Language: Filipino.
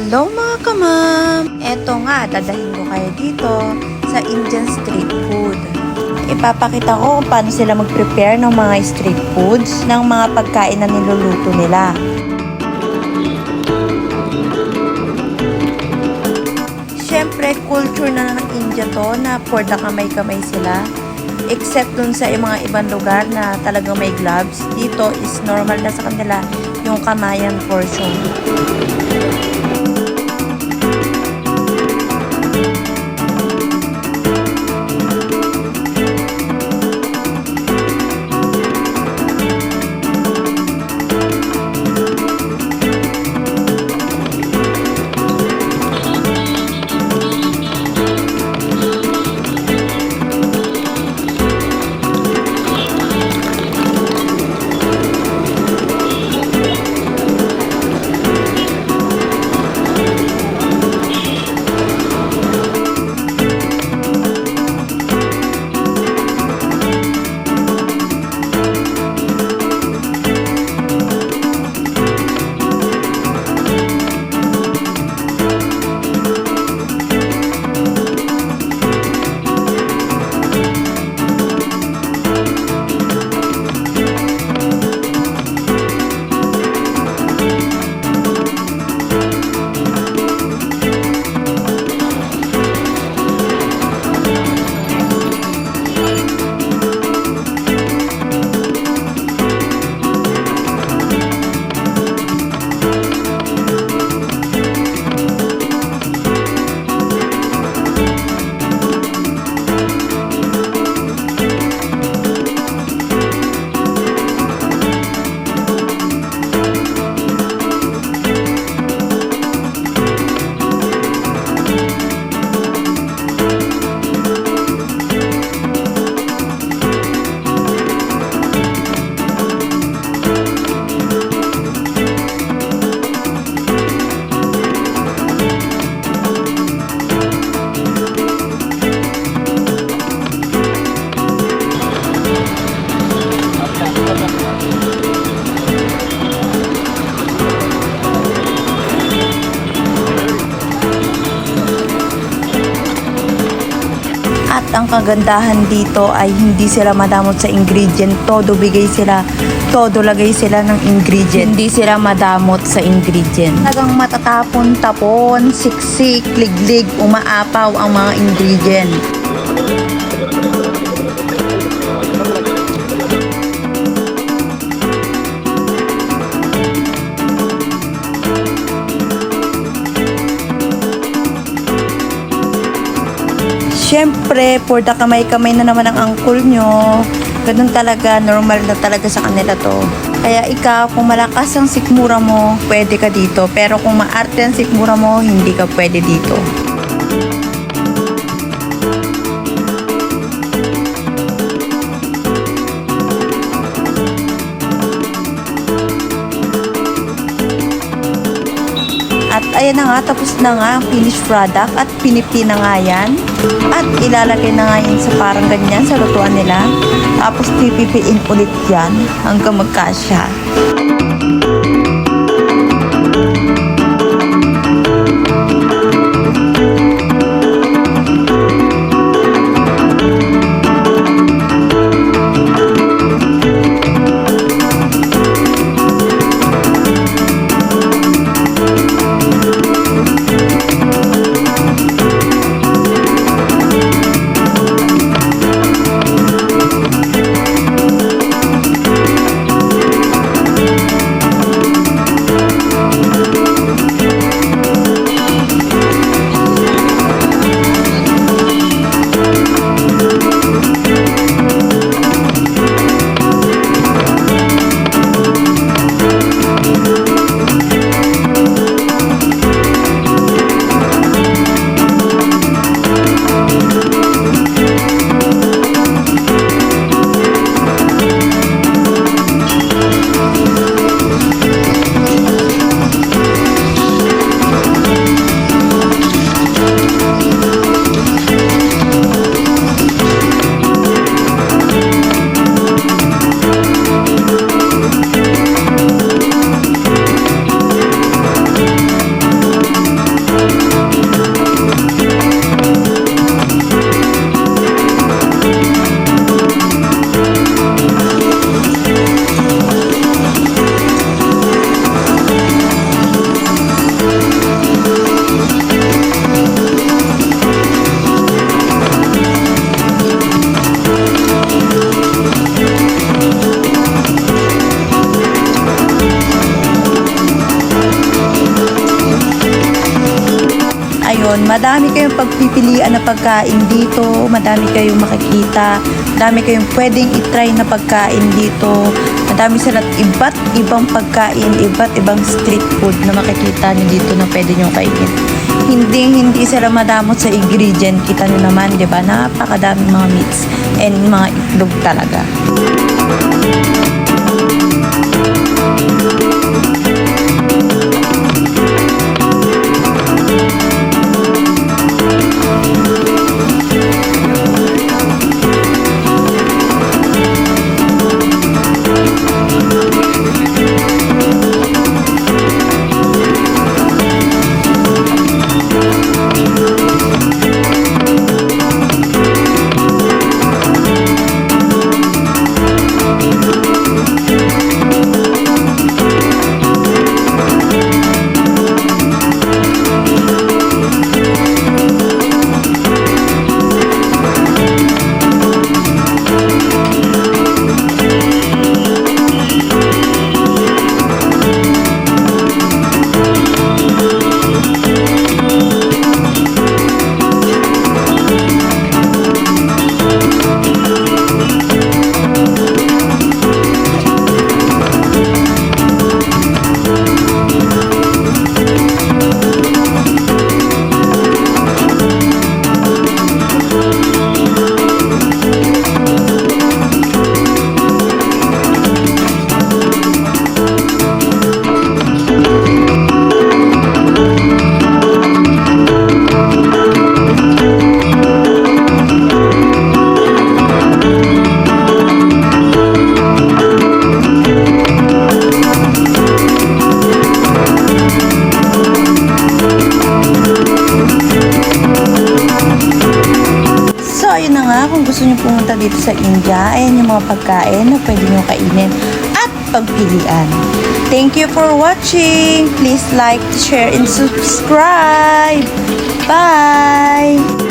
Hello mga kamam! Eto nga, dadahin ko kayo dito sa Indian street food. Ipapakita ko kung paano sila mag-prepare ng mga street foods, ng mga pagkain na niluluto nila. Siyempre, culture na ng India to na for the kamay-kamay sila. Except dun sa mga ibang lugar na talagang may gloves, dito is normal na sa kanila yung kamayan portion. At ang kagandahan dito ay hindi sila madamot sa ingredient. Todo lagay sila ng ingredient. Hindi sila madamot sa ingredient. Talagang matatapon-tapon, siksik, liglig, umaapaw ang mga ingredient. Siyempre, for the kamay-kamay na naman ang uncle nyo. Ganun talaga, normal na talaga sa kanila to. Kaya ikaw, kung malakas ang sikmura mo, pwede ka dito. Pero kung maarte ang sikmura mo, hindi ka pwede dito. At ayan na nga, tapos na nga ang finished product at pinipi na nga yan. At ilalagay na nga yan sa parang ganyan sa lutuan nila. Tapos pipipiin ulit yan hanggang magkasya. ngayon, madami kayong pagpipilian na pagkain dito, madami kayong makikita, madami kayong pwedeng itry na pagkain dito, madami silang iba't ibang pagkain, iba't ibang street food na makikita nyo dito na pwede nyo kainin. Hindi sila madamot sa ingredient, kita nyo naman, di ba? Napakadami mga meats and mga itlog talaga. Ayun na nga, kung gusto nyo pumunta dito sa India, ayan yung mga pagkain na pwede nyo kainin at pagpilian. Thank you for watching. Please like, share, and subscribe. Bye!